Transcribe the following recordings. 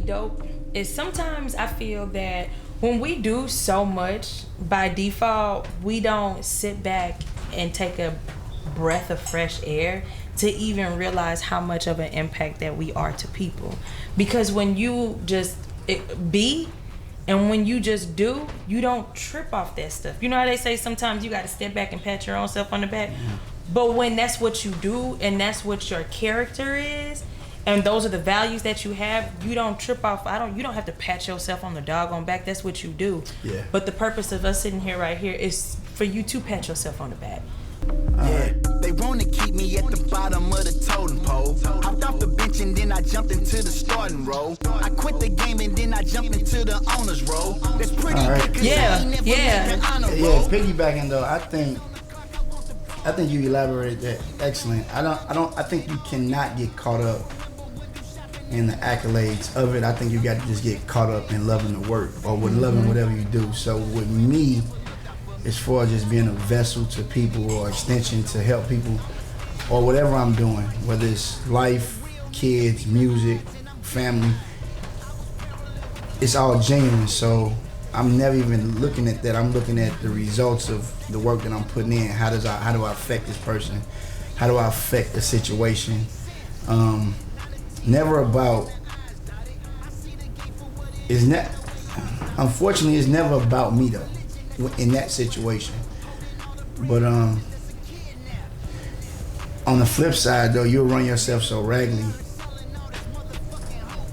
dope is sometimes I feel that when we do so much by default, we don't sit back and take a breath of fresh air to even realize how much of an impact that we are to people. Because when you just be and when you just do, you don't trip off that stuff. You know how they say sometimes you got to step back and pat your own self on the back? But when that's what you do and that's what your character is, and those are the values that you have, you don't trip off. You don't have to pat yourself on the doggone back. That's what you do. Yeah. But the purpose of us sitting here right here is for you to pat yourself on the back. Yeah, they want to keep me at the bottom of the totem pole. Hopped off the bench and then I jumped into the starting role. I quit the game and then I jumped into the owner's role. That's pretty good 'cause I ain't never made the honor roll. Piggybacking though, I think you elaborated that excellent. I think you cannot get caught up in the accolades of it. I think you got to just get caught up in loving the work or with loving whatever you do. So with me, as far as just being a vessel to people or extension to help people or whatever I'm doing, whether it's life, kids, music, family, it's all genuine. So I'm never even looking at that. I'm looking at the results of the work that I'm putting in. How do I affect this person? How do I affect the situation? Never about, unfortunately, it's never about me though, in that situation. But on the flip side though, you'll run yourself so raggedy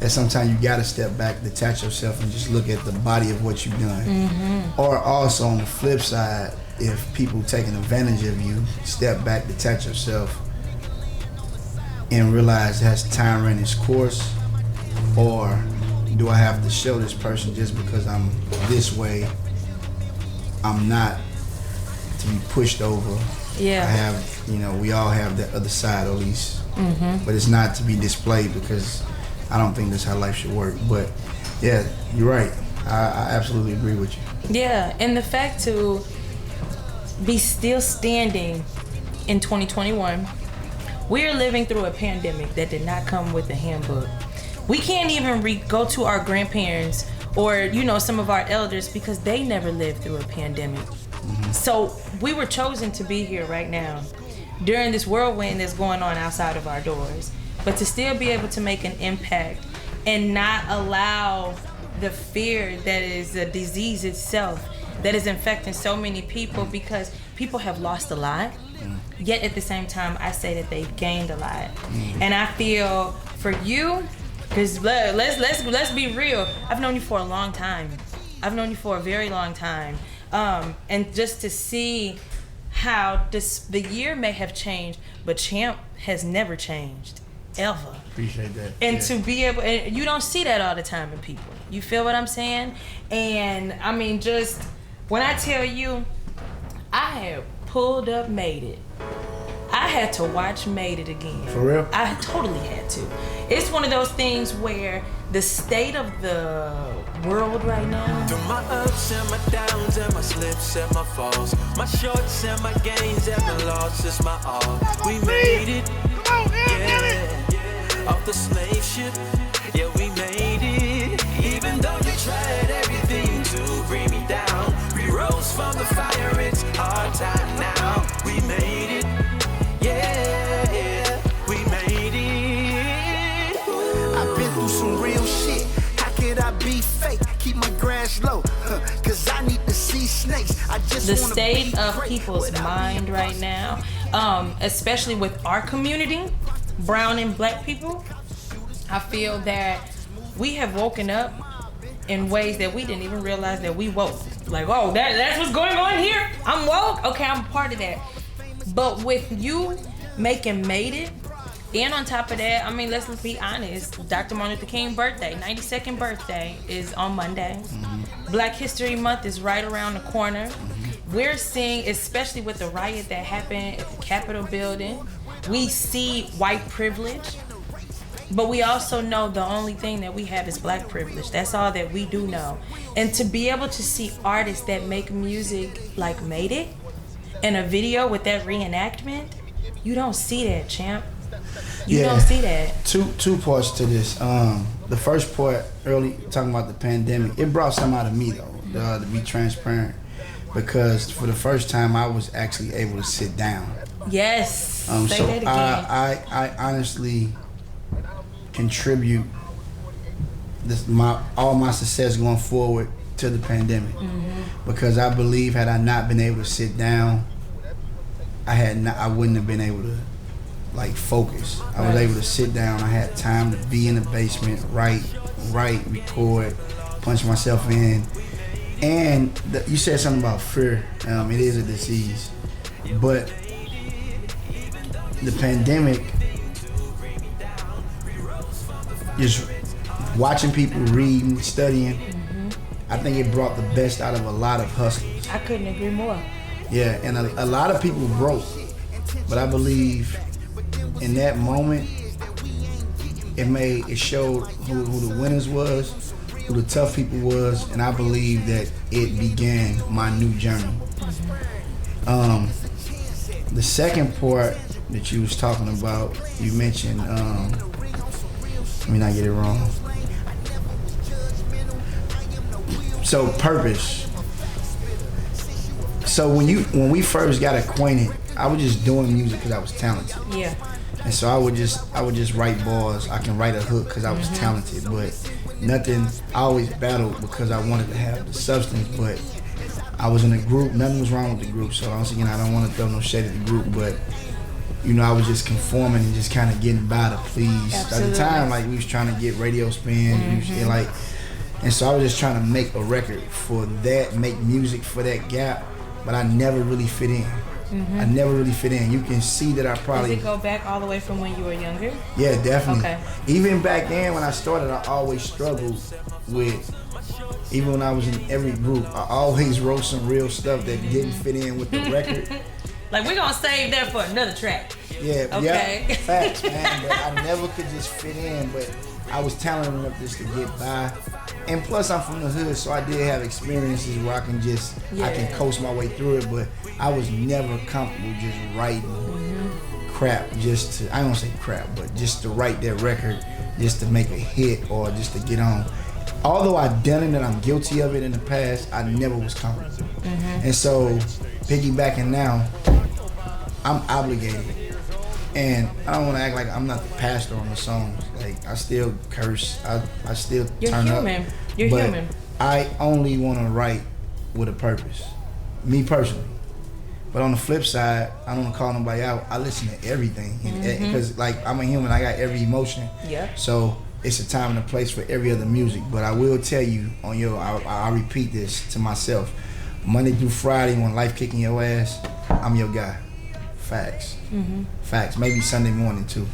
that sometimes you gotta step back, detach yourself and just look at the body of what you've done. Or also on the flip side, if people taking advantage of you, step back, detach yourself and realize has time ran its course, or do I have to show this person just because I'm this way, I'm not to be pushed over. Yeah. I have, we all have that other side at least, but it's not to be displayed because I don't think that's how life should work. But yeah, you're right. I absolutely agree with you. Yeah, and the fact to be still standing in 2021, we are living through a pandemic that did not come with a handbook. We can't even go to our grandparents or, some of our elders because they never lived through a pandemic. So we were chosen to be here right now during this whirlwind that's going on outside of our doors. But to still be able to make an impact and not allow the fear that is a disease itself that is infecting so many people, because people have lost a lot, yet at the same time I say that they've gained a lot. And I feel for you, because let's be real, I've known you for a long time. I've known you for a very long time. And just to see how the year may have changed, but Champ has never changed. Ever. Appreciate that. And to be able, and you don't see that all the time in people. You feel what I'm saying? And I mean, just when I tell you, I had pulled up Made It. I had to watch Made It again. For real? I totally had to. It's one of those things where the state of the world right now. Through my ups and my downs and my slips and my falls, my shorts and my gains and my losses, my all. We made it. Off the slave ship, yeah, we made it. Even though you tried everything to bring me down, we rose from the fire, it's our time now. We made it, yeah, we made it. I've been through some real shit. How could I be fake? Keep my grass low, cause I need to see snakes. I just The wanna state be of great people's without mind being right now, especially with our community, brown and black people, I feel that we have woken up in ways that we didn't even realize that we woke. Like, oh, that's what's going on here? I'm woke? Okay, I'm a part of that. But with you making Made It, and on top of that, I mean, let's be honest, Dr. Martin Luther King's birthday, 92nd birthday, is on Monday. Black History Month is right around the corner. We're seeing, especially with the riot that happened at the Capitol building, we see white privilege, but we also know the only thing that we have is black privilege. That's all that we do know. And to be able to see artists that make music like Made It in a video with that reenactment, you don't see that, Champ. You don't see that. Two parts to this. The first part, early talking about the pandemic, it brought some out of me though, to be transparent, because for the first time I was actually able to sit down. Yes. Say So that again. I honestly contribute all my success going forward to the pandemic, because I believe had I not been able to sit down, I wouldn't have been able to like focus. I was able to sit down. I had time to be in the basement, write, record, punch myself in. And you said something about fear. It is a disease, but the pandemic, just watching people reading, studying, I think it brought the best out of a lot of hustlers. I couldn't agree more. Yeah, and a lot of people broke, but I believe in that moment, it showed who the winners was, who the tough people was, and I believe that it began my new journey. The second part that you was talking about, you mentioned, let me not get it wrong. So purpose. So when we first got acquainted, I was just doing music because I was talented. Yeah. And so I would just write bars. I can write a hook because I was talented, but nothing. I always battled because I wanted to have the substance, but I was in a group. Nothing was wrong with the group. So once again, I don't want to throw no shade at the group, but I was just conforming and just kind of getting by to please. Absolutely. At the time, like we was trying to get radio spin, and so I was just trying to make a record for that, make music for that gap, but I never really fit in. I never really fit in. You can see that I probably... Does it go back all the way from when you were younger? Yeah, definitely. Okay. Even back then when I started, I always struggled with... Even when I was in every group, I always wrote some real stuff that didn't fit in with the record. Like, we're gonna save that for another track. Yeah, Okay. yeah, facts, man. But I never could just fit in, but I was talented enough just to get by. And plus, I'm from the hood, so I did have experiences where I can coast my way through it, but I was never comfortable just writing crap I don't say crap, but just to write that record, just to make a hit or just to get on. Although I've done it and I'm guilty of it in the past, I never was comfortable. And so, piggybacking now, I'm obligated. And I don't want to act like I'm not the pastor on the songs. Like, I still curse. I still turn up. You're human. I only want to write with a purpose. Me personally. But on the flip side, I don't want to call nobody out. I listen to everything. Because, like, I'm a human. I got every emotion. Yeah. So, it's a time and a place for every other music. But I will tell you, I'll repeat this to myself. Monday through Friday, when life kicking your ass, I'm your guy. Facts. Facts. Maybe Sunday morning too,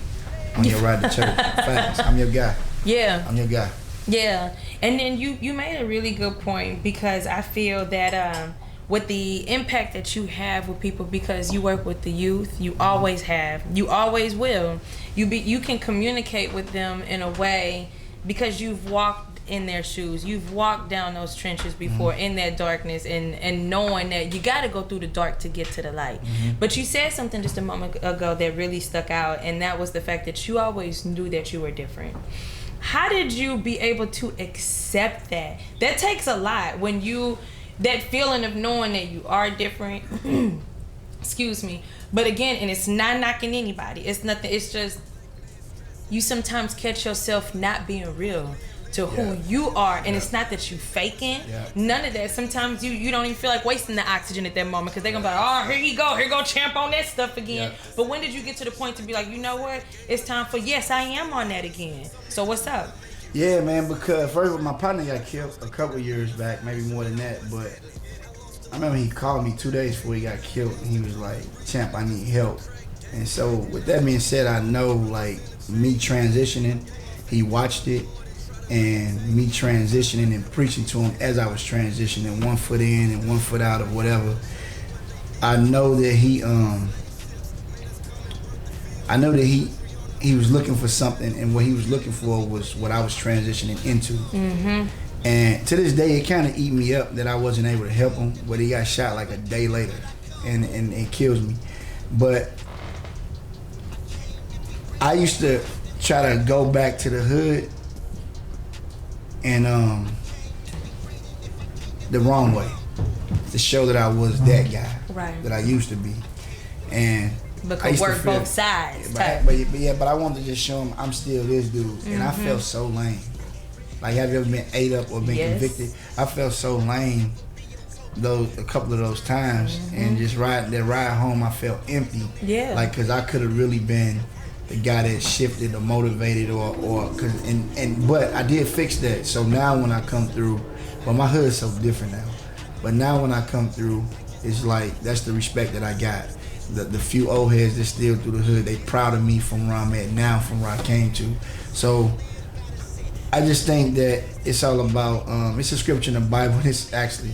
on your ride to church. Facts. I'm your guy. Yeah. I'm your guy. Yeah. And then you made a really good point, because I feel that with the impact that you have with people, because you work with the youth, you always have, you always will. You can communicate with them in a way because you've walked in their shoes. You've walked down those trenches before in that darkness, and knowing that you got to go through the dark to get to the light. But you said something just a moment ago that really stuck out, and that was the fact that you always knew that you were different. How did you be able to accept that? That takes a lot, when that feeling of knowing that you are different. Excuse me. But again, and it's not knocking anybody. It's nothing. It's just you sometimes catch yourself not being real to who you are, and it's not that you faking. None of that. Sometimes you don't even feel like wasting the oxygen at that moment, because they're gonna be like, oh, here you go champ on that stuff again. But when did you get to the point to be like, you know what, it's time for, yes, I am on that again. So what's up? Yeah, man, because first my partner got killed a couple years back, maybe more than that, but I remember he called me 2 days before he got killed, and he was like, champ, I need help. And so with that being said, I know, like, me transitioning, he watched it, and me transitioning and preaching to him as I was transitioning, 1 foot in and 1 foot out or whatever. I know that he was looking for something, and what he was looking for was what I was transitioning into. And to this day, it kind of eat me up that I wasn't able to help him, but he got shot like a day later, and it kills me. But I used to try to go back to the hood and the wrong way to show that I was that guy that I used to be, and but I used work to feel, both sides. But I wanted to just show him I'm still this dude, and I felt so lame. Like, have you ever been ate up or been convicted? I felt so lame a couple of those times, and just ride home, I felt empty. Yeah. Like, cause I could have really been the guy that shifted or motivated but I did fix that. So now when I come through, well, my hood's so different now. But now when I come through, it's like, that's the respect that I got. The few old heads that still through the hood, they proud of me from where I'm at now, from where I came to. So I just think that it's all about, it's a scripture in the Bible. It's actually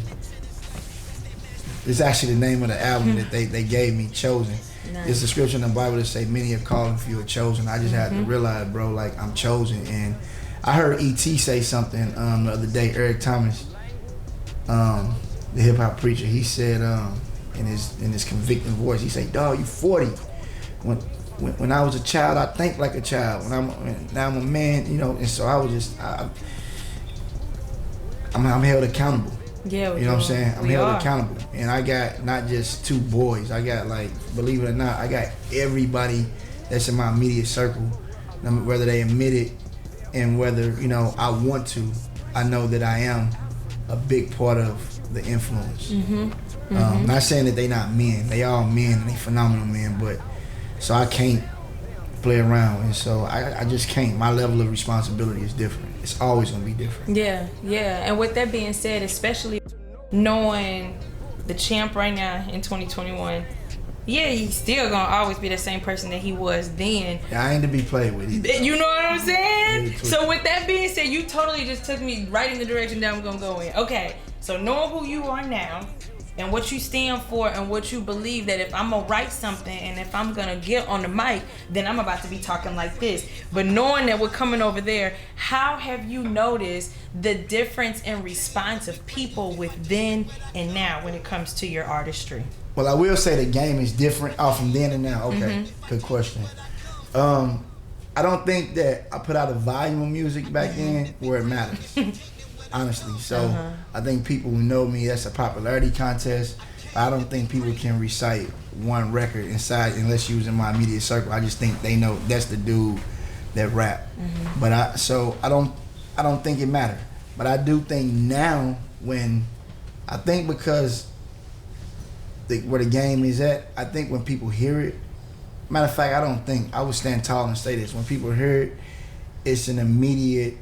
the name of the album that they gave me, Chosen. Nice. It's a scripture in the Bible that say many are called and few are chosen. I just had to realize, bro, like, I'm chosen. And I heard E.T. say something the other day, Eric Thomas, the hip hop preacher. He said in his convicting voice, he said, "Dog, you 40. When I was a child, I think like a child. Now I'm a man, you know." And so I was just, I'm held accountable. Yeah, you know what I'm saying? I'm held accountable. And I got not just 2 boys. I got, like, believe it or not, I got everybody that's in my immediate circle, whether they admit it and whether, you know, I want to. I know that I am a big part of the influence. Not saying that they not men. They all men and they phenomenal men, but so I can't play around, and so I just can't. My level of responsibility is different. It's always gonna be different. Yeah. And with that being said, especially knowing the champ right now in 2021, he's still gonna always be the same person that he was then. Yeah, I ain't to be played with either. You know what I'm saying? So with that being said, you totally just took me right in the direction that I'm gonna go in. Okay, so knowing who you are now, and what you stand for, and what you believe that if I'm gonna write something and if I'm gonna get on the mic, then I'm about to be talking like this. But knowing that we're coming over there, how have you noticed the difference in response of people with then and now when it comes to your artistry? Well, I will say the game is different from then and now. Okay, good question. I don't think that I put out a volume of music back then where it matters. Honestly, so I think people who know me, that's a popularity contest. I don't think people can recite one record inside unless you was in my immediate circle. I just think they know that's the dude that rap. But I don't think it mattered. But I do think now, because where the game is at, I think when people hear it, matter of fact, I would stand tall and say this, when people hear it, it's an immediate,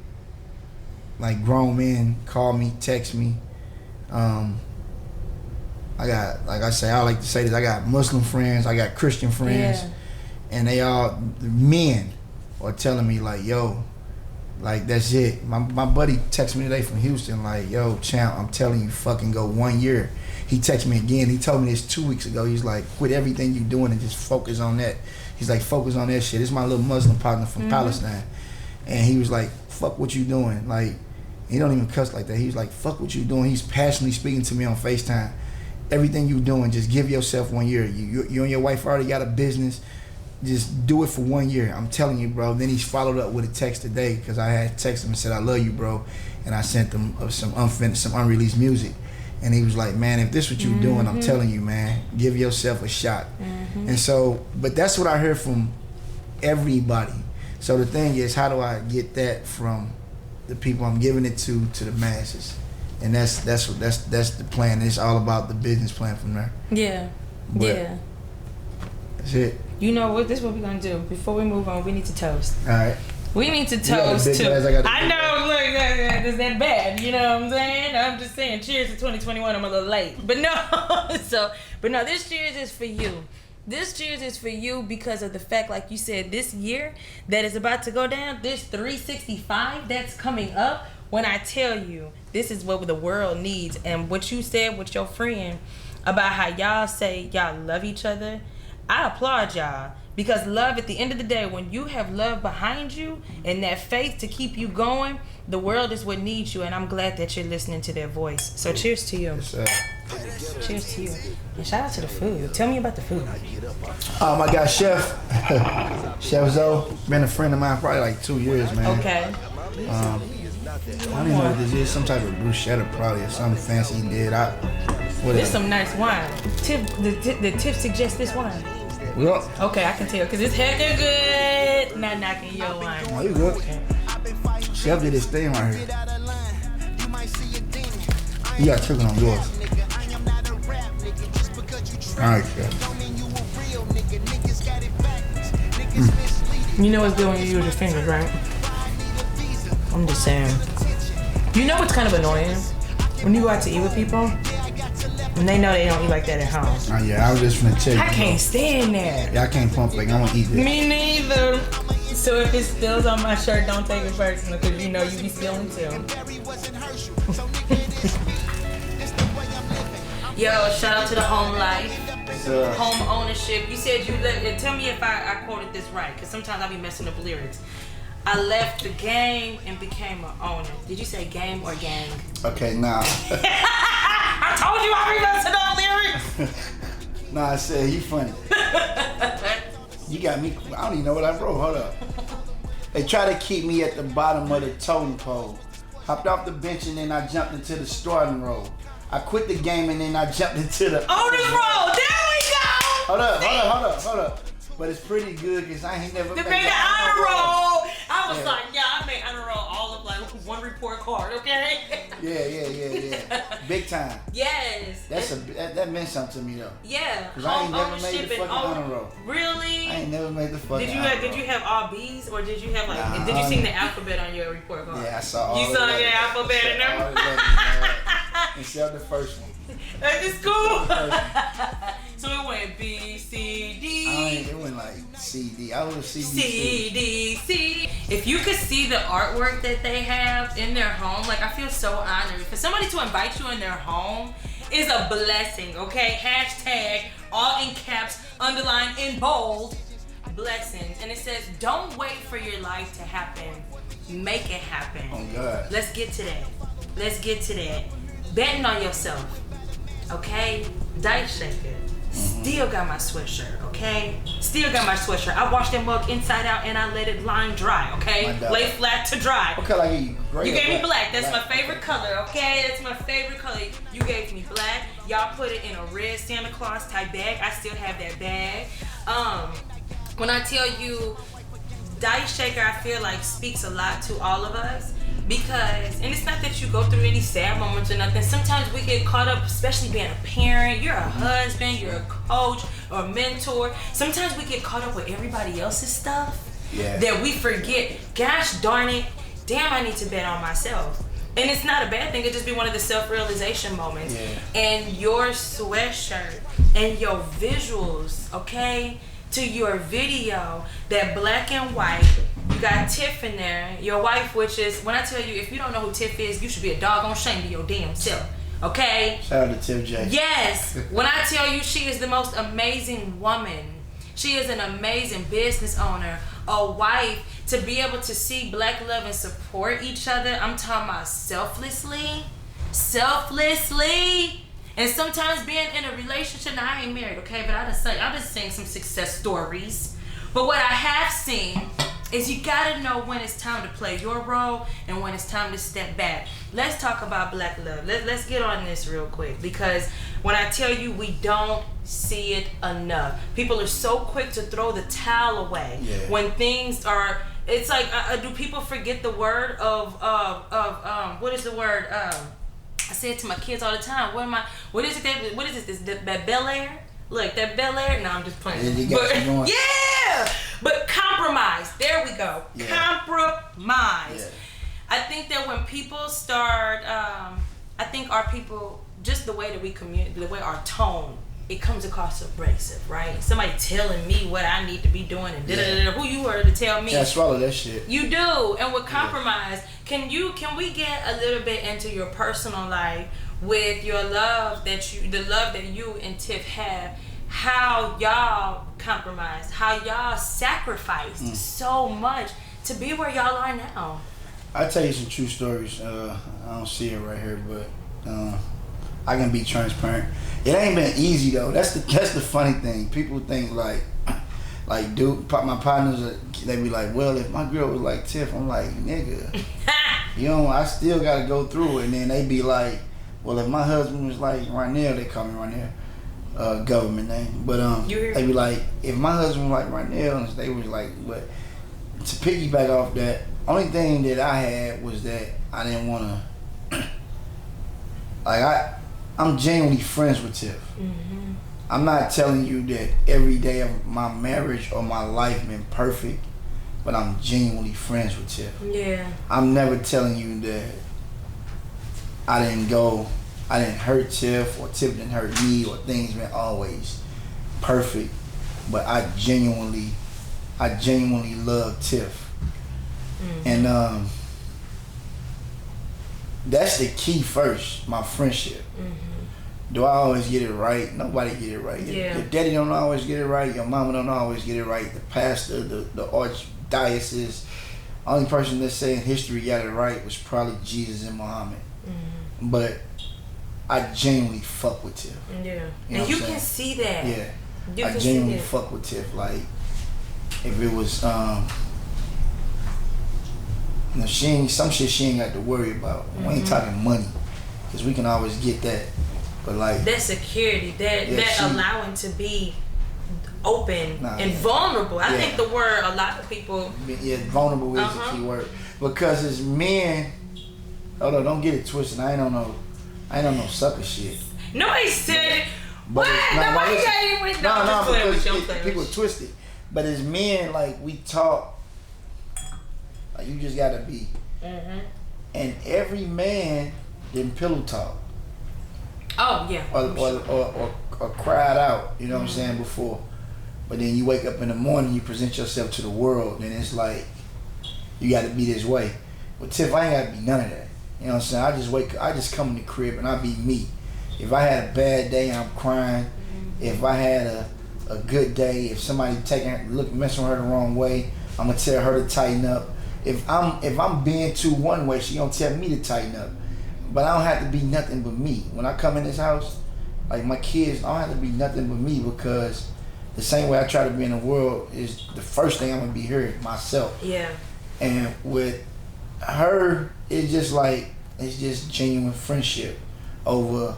like, grown men call me, text me. I got, like I say, I like to say this, I got Muslim friends, I got Christian friends, and they all, men, are telling me, like, yo, like, that's it. My buddy texted me today from Houston, like, yo, champ, I'm telling you, fucking go 1 year. He texted me again, he told me this 2 weeks ago, he's like, quit everything you're doing and just focus on that. He's like, focus on that shit. This is my little Muslim partner from Palestine. And he was like, fuck what you doing. Like, he don't even cuss like that. He was like, fuck what you doing. He's passionately speaking to me on FaceTime. Everything you doing, just give yourself 1 year. You and your wife already got a business. Just do it for 1 year. I'm telling you, bro. Then he's followed up with a text today, because I had texted him and said, I love you, bro. And I sent him some unreleased music. And he was like, man, if this what you doing, I'm telling you, man, give yourself a shot. And so, but that's what I heard from everybody. So the thing is, how do I get that from the people I'm giving it to the masses? And that's the plan. It's all about the business plan from there. Yeah. That's it. You know what? This is what we're gonna do. Before we move on, we need to toast. All right. We need to toast too. I know, look, is that bad? You know what I'm saying? I'm just saying, cheers to 2021. I'm a little late, but no. This cheers is for you. This cheers is for you because of the fact, like you said, this year that is about to go down, this 365 that's coming up. When I tell you, this is what the world needs, and what you said with your friend about how y'all say y'all love each other, I applaud y'all. Because love, at the end of the day, when you have love behind you and that faith to keep you going, the world is what needs you, and I'm glad that you're listening to their voice. So cheers to you. Yes, Cheers to you. And shout out to the food. Tell me about the food. I got Chef Zoe. Been a friend of mine probably like 2 years, man. Okay. I don't even know what this is. Some type of bruschetta probably or something fancy he did. Whatever. This some nice wine. The tip suggests this wine. Yep. Okay, I can tell because it's hecka good. Not knocking your wine. Oh, you good. Chef did his thing right here. You got chicken on yours. Alright, Chef. You know what's good when you use your fingers, right? I'm just saying. You know what's kind of annoying? When you go out to eat with people, and they know they don't eat like that at home. Oh yeah, I was just gonna tell you. I can't stand that. Yeah, I can't pump like I don't eat it. Me neither. So if it spills on my shirt, don't take it personal, because you know you be spilling too. Yo, shout out to the home life, home ownership. You said you left. Tell me if I quoted this right, because sometimes I be messing up lyrics. I left the game and became an owner. Did you say game or gang? Okay, nah. I told you I be messing up lyrics. Nah, I said you funny. You got me. I don't even know what I wrote. Hold up. They try to keep me at the bottom of the totem pole. Hopped off the bench and then I jumped into the starting role. I quit the game and then I jumped into the owner's role. There we go. Hold up. But it's pretty good because I ain't never made the honor roll. I was Yeah. like, yeah, I made honor roll all of like one report card, okay? Yeah. Big time. Yes. That meant something to me though. Yeah. Cause I ain't never made the fucking and honor roll. Really? I ain't never made the fucking honor roll. Did you have all B's or did you have like? Nah, did you see the alphabet on your report card? Yeah, I saw all. You saw your alphabet in all there. the letters, except the first one. It's cool. The first one. So it went B, C, D. It went like C, D. I was C, D, C, D, C. If you could see the artwork that they have in their home, like I feel so honored. For somebody to invite you in their home is a blessing, okay? Hashtag, all in caps, underline in bold, blessings. And it says, don't wait for your life to happen. Make it happen. Oh, God. Let's get to that. Betting on yourself, okay? Dice shaker. Still got my sweatshirt, okay? I washed that mug inside out and I let it line dry, okay? Lay flat to dry. What color you? Gray You or gave me black? black. That's my favorite color, okay? That's my favorite color. You gave me black. Y'all put it in a red Santa Claus type bag. I still have that bag. When I tell you, Dice Shaker, I feel like speaks a lot to all of us. Because, and it's not that you go through any sad moments or nothing. Sometimes we get caught up, especially being a parent, you're a husband, you're a coach or a mentor. Sometimes we get caught up with everybody else's stuff that we forget. Gosh darn it, damn, I need to bet on myself. And it's not a bad thing, it just be one of the self-realization moments. Yeah. And your sweatshirt and your visuals, okay, to your video, that black and white. You got Tiff in there, your wife, which is, when I tell you, if you don't know who Tiff is, you should be a doggone shame to your damn self, okay? Shout out to Tiff J. Yes, when I tell you she is the most amazing woman, she is an amazing business owner, a wife, to be able to see black love and support each other, I'm talking about selflessly, and sometimes being in a relationship, now I ain't married, okay, but I've been seeing some success stories, but what I have seen is you gotta know when it's time to play your role and when it's time to step back. Let's talk about black love. Let's get on this real quick, because when I tell you we don't see it enough, people are so quick to throw the towel away when things are. It's like, do people forget the word of what is the word? I say it to my kids all the time. What is it? That Bel Air? Look, that Bel Air. No, I'm just playing. But compromise. There we go. Yeah. Compromise. Yeah. I think that when people start, I think our people, just the way that we communicate, the way our tone, it comes across abrasive, right? Somebody telling me what I need to be doing and who you were to tell me. Yeah, swallow that shit. You do. And with compromise, can we get a little bit into your personal life with your love the love that you and Tiff have? How y'all compromised, how y'all sacrificed so much to be where y'all are now. I'll tell you some true stories. I don't see it right here, but I can be transparent. It ain't been easy though. That's the funny thing. People think like dude, my partners, they be like, well, if my girl was like Tiff, I'm like, nigga, you know, I still gotta go through it. And then they be like, well, if my husband was like Rhaenyra, they call me Rhaenyra, government name, but they be like, if my husband was like Rhaenyra, they was like, but to piggyback off that, only thing that I had was that I didn't want to, like I'm genuinely friends with Tiff. Mm-hmm. I'm not telling you that every day of my marriage or my life been perfect, but I'm genuinely friends with Tiff. Yeah. I'm never telling you that I didn't hurt Tiff or Tiff didn't hurt me or things been always perfect, but I genuinely love Tiff. Mm-hmm. And that's the key first, my friendship. Mm-hmm. Do I always get it right? Nobody get it right. Yeah. Your daddy don't always get it right. Your mama don't always get it right. The pastor, the archdiocese, only person that's saying history got it right was probably Jesus and Muhammad. Mm-hmm. But I genuinely fuck with Tiff. Yeah. You know and you can see that. Yeah. I genuinely fuck with Tiff. Like, if it was, you know, some shit she ain't got to worry about. Mm-hmm. We ain't talking money, because we can always get that. But like that security, that allowing to be open and vulnerable. I think the word a lot of people. Yeah, vulnerable is the key word. Because as men, hold on, don't get it twisted. I ain't on no sucker shit. Nobody said it. What? Nobody got it. No, because people twist it. But as men, like, we talk, like, you just gotta be. Mm-hmm. And every man didn't pillow talk. Oh yeah. Or cried out, you know what I'm saying, before. But then you wake up in the morning, you present yourself to the world, and it's like, you gotta be this way. But Tiff, I ain't gotta be none of that. You know what I'm saying? I just come in the crib and I be me. If I had a bad day, I'm crying. Mm-hmm. If I had a good day, if somebody messing with her the wrong way, I'm gonna tell her to tighten up. If I'm being too one way, she gonna tell me to tighten up. But I don't have to be nothing but me. When I come in this house, like my kids, I don't have to be nothing but me, because the same way I try to be in the world is the first thing I'm gonna be here myself. Yeah. And with her, it's just genuine friendship over.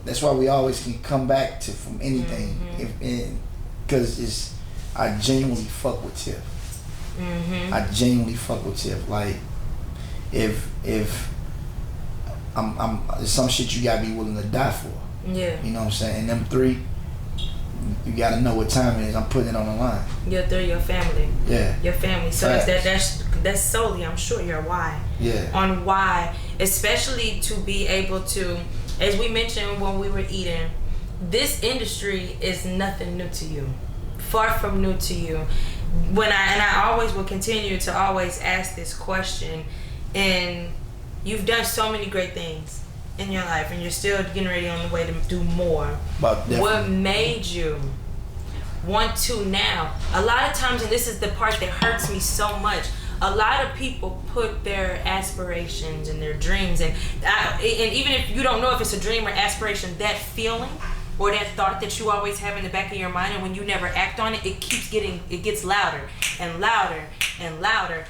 That's why we always can come back to from anything, because I genuinely fuck with Tiff. Mm-hmm. I genuinely fuck with Tiff. Like, if I'm some shit you gotta be willing to die for. Yeah. You know what I'm saying? And them three, you gotta know what time it is. I'm putting it on the line. They're your family. Yeah. Your family. So that's solely, I'm sure, your why. Yeah. On why, especially to be able to, as we mentioned when we were eating, this industry is nothing new to you. Far from new to you. I always will continue to always ask this question, and you've done so many great things in your life, and you're still getting ready on the way to do more. What made you want to now? A lot of times, and this is the part that hurts me so much, a lot of people put their aspirations and their dreams, and even if you don't know if it's a dream or aspiration, that feeling or that thought that you always have in the back of your mind, and when you never act on it, it gets louder and louder and louder.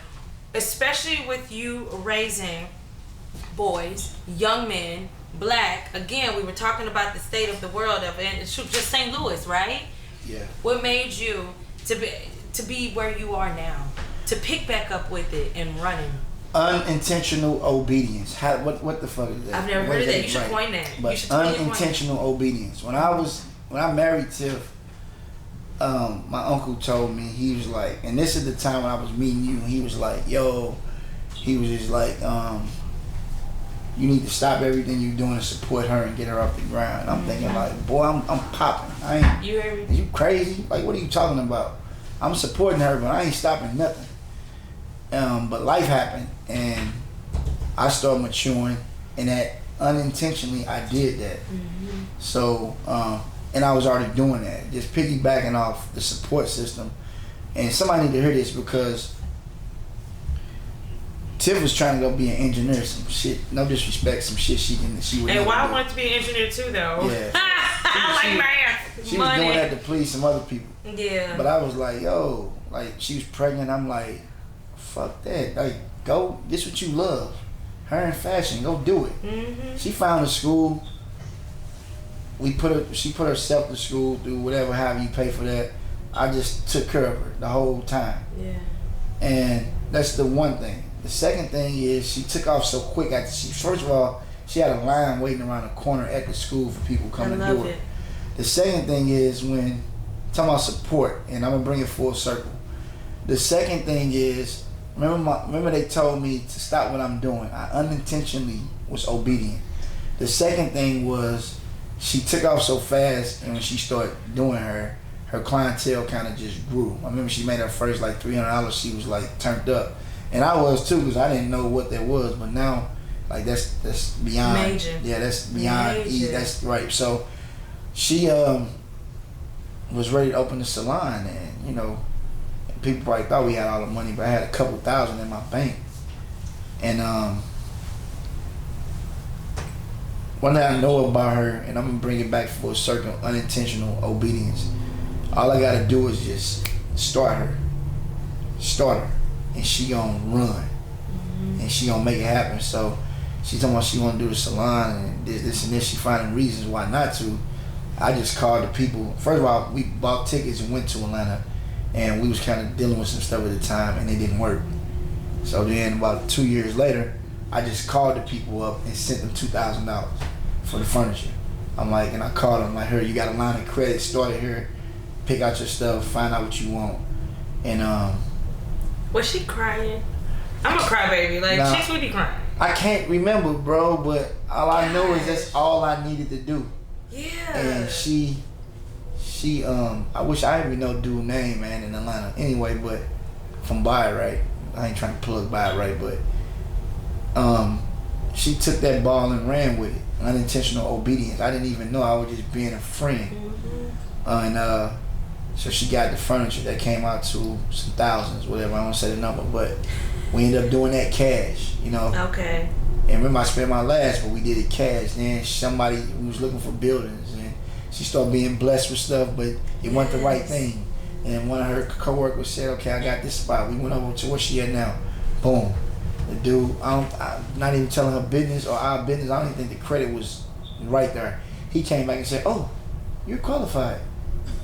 Especially with you raising boys, young men, black. Again, we were talking about the state of the world and just St. Louis, right? Yeah. What made you to be where you are now, to pick back up with it and running? Unintentional obedience. What the fuck is that? I've never heard of that. You should coin that. But unintentional obedience. When I married Tiff, my uncle told me, he was like, and this is the time when I was meeting you, and he was like, he was just like, you need to stop everything you're doing and support her and get her off the ground. And I'm thinking like, boy, I'm popping. You hear me? You crazy? Like, what are you talking about? I'm supporting her, but I ain't stopping nothing. But life happened, and I started maturing, and that unintentionally I did that. Mm-hmm. So, and I was already doing that, just piggybacking off the support system. And somebody need to hear this, because Tiff was trying to go be an engineer, some shit. No disrespect, some shit she would. And why I wanted to be an engineer too, though. Yeah. I like math. She was doing that to please some other people. Yeah. But I was like, yo, like she was pregnant. I'm like, fuck that. Like, go. This what you love. Her in fashion. Go do it. Mm-hmm. She found a school. She put herself to school through whatever, however you pay for that. I just took care of her the whole time. Yeah. And that's the one thing. The second thing is she took off so quick after first of all, she had a line waiting around the corner at the school for people coming to do it. The second thing is when talking about support, and I'm gonna bring it full circle. The second thing is remember they told me to stop what I'm doing. I unintentionally was obedient. The second thing was she took off so fast, and when she started doing her clientele kind of just grew. I remember she made her first like $300. She was like turned up, and I was too because I didn't know what that was. But now, like that's beyond. Major. Yeah, that's beyond. Major. That's right. So she was ready to open the salon, and you know, people probably thought we had all the money, but I had a couple thousand in my bank, and one thing I know about her, and I'm gonna bring it back for a circle, unintentional obedience. All I gotta do is just start her, and she gonna run, and she gonna make it happen. So she talking about she wanna do the salon and this and this. She finding reasons why not to. I just called the people. First of all, we bought tickets and went to Atlanta, and we was kind of dealing with some stuff at the time, and it didn't work. So then about 2 years later, I just called the people up and sent them $2,000 for the furniture. I'm like, and I called them like, here, you got a line of credit, start it here, pick out your stuff, find out what you want. And was she crying? I'm a crybaby. Like, nah, she's really crying. I can't remember, bro, but all I know is that's all I needed to do. Yeah. And she I wish I even know dude name, man, in Atlanta. Anyway, but from Buy It Right. I ain't trying to plug Buy It Right, but she took that ball and ran with it. Unintentional obedience. I didn't even know. I was just being a friend. And so she got the furniture that came out to some thousands, whatever. I don't say the number, but we ended up doing that cash, you know. Okay. And remember, I spent my last, but we did it cash. Then somebody who was looking for buildings, and she started being blessed with stuff, but it wasn't the right thing. And one of her coworkers said, "Okay, I got this spot." We went over to where she at now. Boom. The dude, I'm not even telling her business or our business. I don't even think the credit was right there. He came back and said, "Oh, you're qualified."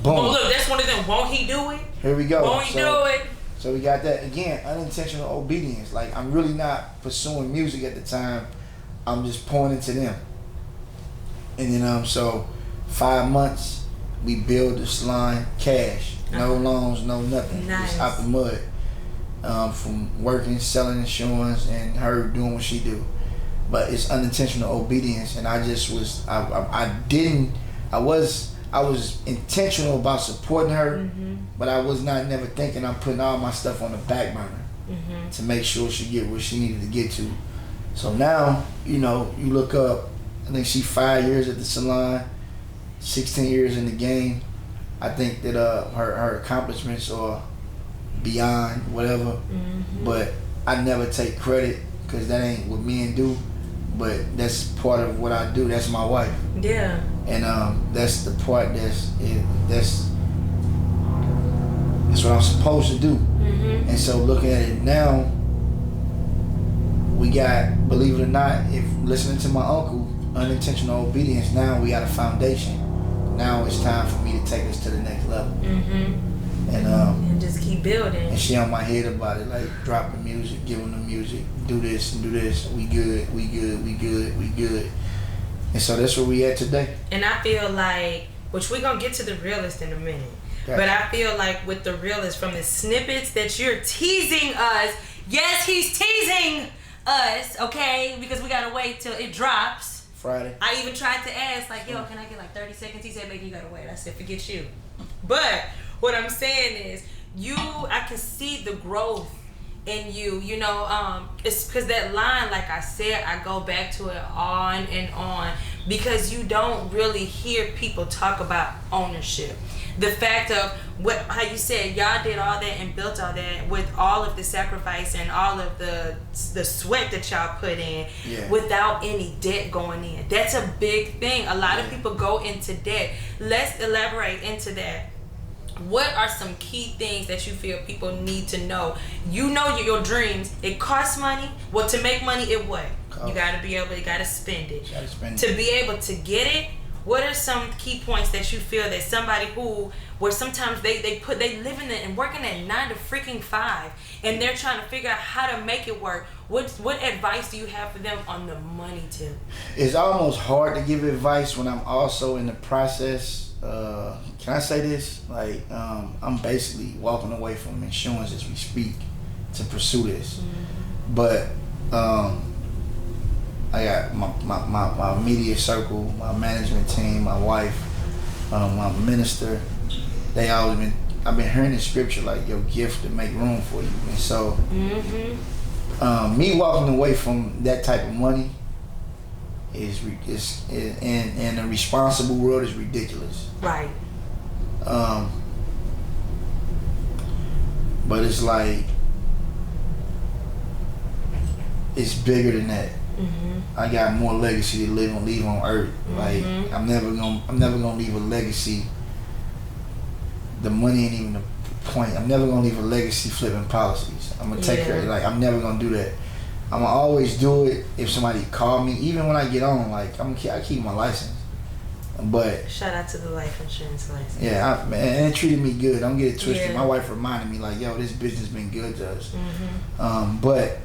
Boom. Oh, look, that's one of them. Won't he do it? Here we go. Won't he do it? So we got that again. Unintentional obedience. Like, I'm really not pursuing music at the time. I'm just pouring into them. And then so 5 months we build the salon cash, no loans, no nothing. Nice. Just out the mud. From working, selling insurance, and her doing what she do. But it's unintentional obedience, and I just was. I was intentional about supporting her, but I was not never thinking I'm putting all my stuff on the back burner to make sure she get where she needed to get to. So now, you know, you look up. I think she 5 years at the salon, 16 years in the game. I think that her accomplishments are beyond whatever, but I never take credit because that ain't what men do, but that's part of what I do. That's my wife. Yeah. And that's the part that's what I'm supposed to do. And so looking at it now, we got, believe it or not, if listening to my uncle, unintentional obedience, now we got a foundation. Now it's time for me to take us to the next level. And just keep building. And she on my head about it, like drop the music, give them the music, do this and do this. We good, we good, we good, we good. And so that's where we at today. And I feel like, which we're gonna get to the realist in a minute. Okay. But I feel like with the realist, from the snippets that you're teasing us, yes, he's teasing us, okay? Because we gotta wait till it drops. Friday. I even tried to ask, like, yo, can I get like 30 seconds? He said, baby, you gotta wait. I said, forget you. But what I'm saying is, I can see the growth in you, you know, it's because that line, like I said, I go back to it on and on, because you don't really hear people talk about ownership. The fact of how you said y'all did all that and built all that with all of the sacrifice and all of the sweat that y'all put in, without any debt going in. That's a big thing. A lot of people go into debt. Let's elaborate into that. What are some key things that you feel people need to know? You know your dreams. It costs money. Well, to make money, it what? You gotta be able. You gotta spend it. To be able to get it. What are some key points that you feel that somebody where sometimes they live in it and working at 9 to freaking 5, and they're trying to figure out how to make it work? What advice do you have for them on the money tip? It's almost hard to give advice when I'm also in the process. Can I say this? Like, I'm basically walking away from insurance as we speak to pursue this. Mm-hmm. But I got my immediate circle, my management team, my wife, my minister. I've been hearing the scripture like your gift to make room for you. And so, me walking away from that type of money is in a responsible world is ridiculous. Right. But it's like, it's bigger than that. Mm-hmm. I got more legacy to leave on earth. Mm-hmm. Like, I'm never gonna leave a legacy. The money ain't even the point. I'm never gonna leave a legacy flipping policies. I'm gonna take care. Like, I'm never gonna do that. I'm gonna always do it if somebody call me. Even when I get on, like, I keep my license. But shout out to the life insurance license. Yeah, and it treated me good. Don't get it twisted. Yeah. My wife reminded me like, yo, this business been good to us. Mm-hmm. But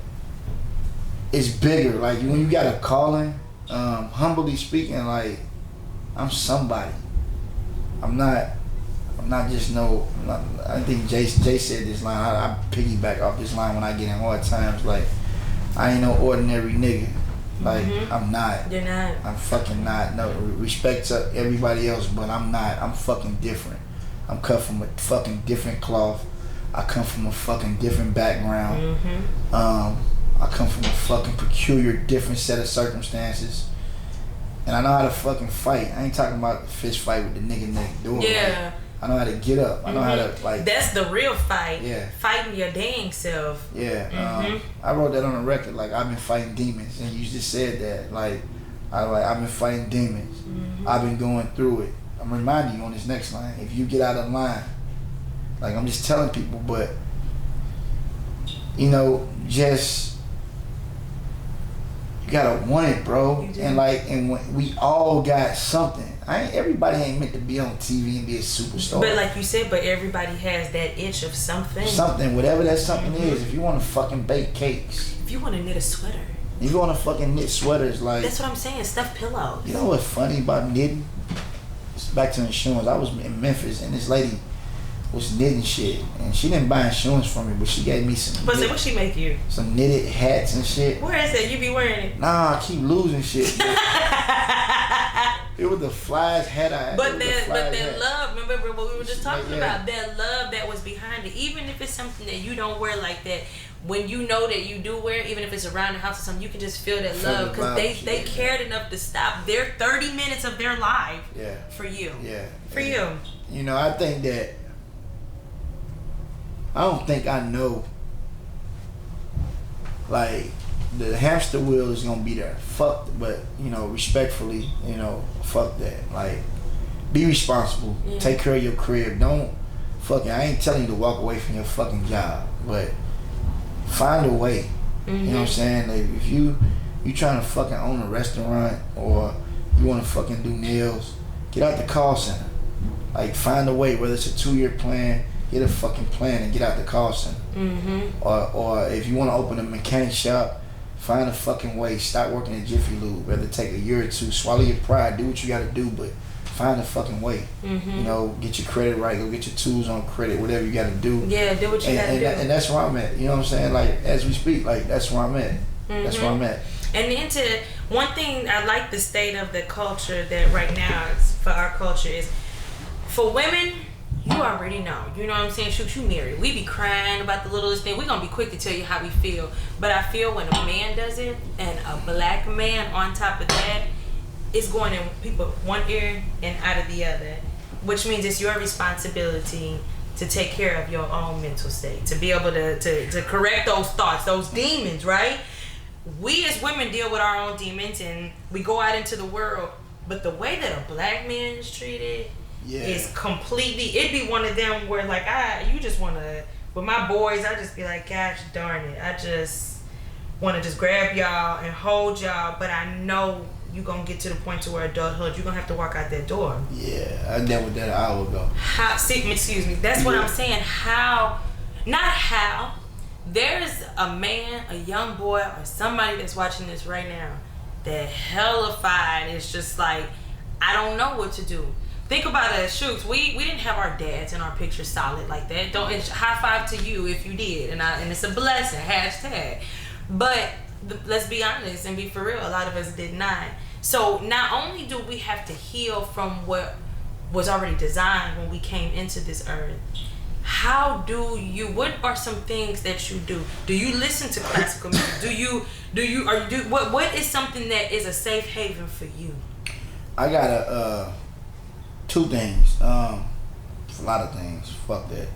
it's bigger. Like, when you got a calling, humbly speaking, like, I'm somebody. I'm not just no. I think Jay said this line. I piggyback off this line when I get in hard times. Like, I ain't no ordinary nigga. Like, I'm not. You're not. I'm fucking not. No, respect to everybody else, but I'm not. I'm fucking different. I'm cut from a fucking different cloth. I come from a fucking different background. I come from a fucking peculiar, different set of circumstances. And I know how to fucking fight. I ain't talking about the fist fight with the nigga next door. Yeah. Like, I know how to get up. I know how to, like... That's the real fight. Yeah. Fighting your dang self. Yeah. I wrote that on the record. Like, I've been fighting demons. And you just said that. Like, I've been fighting demons. I've been going through it. I'm reminding you on this next line. If you get out of line, like, I'm just telling people, but, you know, just... You gotta want it, bro. And when we all got something. Everybody ain't meant to be on TV and be a superstar. But like you said, but everybody has that itch of something. Something, whatever that something is. If you want to fucking bake cakes. If you want to knit a sweater. If you want to fucking knit sweaters, like. That's what I'm saying. Stuffed pillows. You know what's funny about knitting? It's back to insurance. I was in Memphis and this lady was knitting shit, and she didn't buy insurance from me, but she gave me some. But what she make you? Some knitted hats and shit. Where is it? You be wearing it? Nah, I keep losing shit. It was the flyest hat I had. But that love, remember what we were just talking about? That love that was behind it. Even if it's something that you don't wear like that, when you know that you do wear, even if it's around the house or something, you can just feel that love because they cared enough to stop their 30 minutes of their life for you. Yeah. For you. You know, I think that. I don't think I know. Like, the hamster wheel is gonna be there. Fuck, but you know, respectfully, you know, fuck that. Like, be responsible. Take care of your crib. Don't fucking. I ain't telling you to walk away from your fucking job, but find a way. You know what I'm saying? Like, if you trying to fucking own a restaurant or you want to fucking do nails, get out the call center. Like, find a way. Whether it's a 2-year plan. Get a fucking plan and get out the call center. Or if you want to open a mechanic shop, find a fucking way. Stop working at Jiffy Lube. Whether take a year or two, swallow your pride, do what you got to do, but find a fucking way. You know, get your credit right, go get your tools on credit, whatever you got to do. Yeah, do what you got to do. And that's where I'm at. You know what I'm saying? Like, as we speak, like, that's where I'm at. That's where I'm at. And then one thing, I like the state of the culture that right now is, for our culture is, for women, you already know. You know what I'm saying? Shoot, you married. We be crying about the littlest thing. We gonna be quick to tell you how we feel. But I feel when a man does it, and a black man on top of that, it's going in people one ear and out of the other, which means it's your responsibility to take care of your own mental state, to be able to correct those thoughts, those demons, right? We as women deal with our own demons and we go out into the world, but the way that a black man is treated is completely, it'd be one of them where like, you just want to, with my boys, I just be like, gosh darn it, I just want to just grab y'all and hold y'all, but I know you gonna get to the point to where adulthood, you're gonna have to walk out that door. Yeah, I dealt with that an hour ago. Excuse me, that's what I'm saying. Not how. There's a man, a young boy, or somebody that's watching this right now that hellified is just like, I don't know what to do. Think about it, Shooks. We didn't have our dads in our picture solid like that. High five to you if you did, and it's a blessing. #. But let's be honest and be for real. A lot of us did not. So not only do we have to heal from what was already designed when we came into this earth. What are some things that you do? Do you listen to classical music? What is something that is a safe haven for you? I got two things. A lot of things. Fuck that.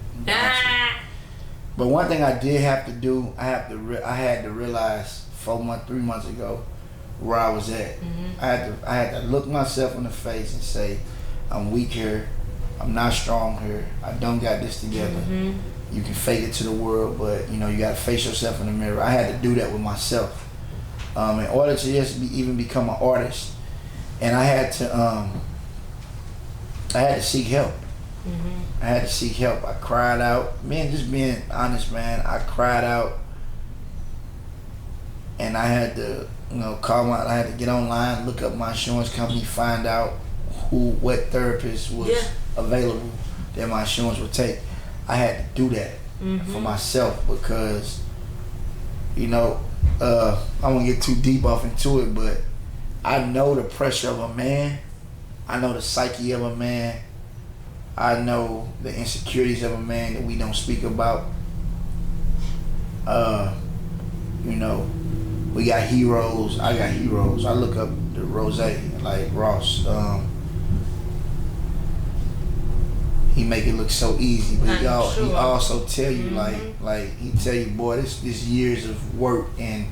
But one thing I did have to do, I had to realize 3 months ago where I was at. Mm-hmm. I had to look myself in the face and say, I'm weak here. I'm not strong here. I don't got this together. Mm-hmm. You can fake it to the world, but you got to face yourself in the mirror. I had to do that with myself in order to even become an artist, and I had to seek help. Mm-hmm. I had to seek help. I cried out, man. Just being honest, man. I cried out, and I had to, I had to get online, look up my insurance company, find out what therapist was available that my insurance would take. I had to do that for myself because, I won't get too deep off into it, but I know the pressure of a man. I know the psyche of a man. I know the insecurities of a man that we don't speak about. We got heroes. I got heroes. I look up the Rose, like Ross. He make it look so easy, but he also tell you like he tell you, boy, this years of work and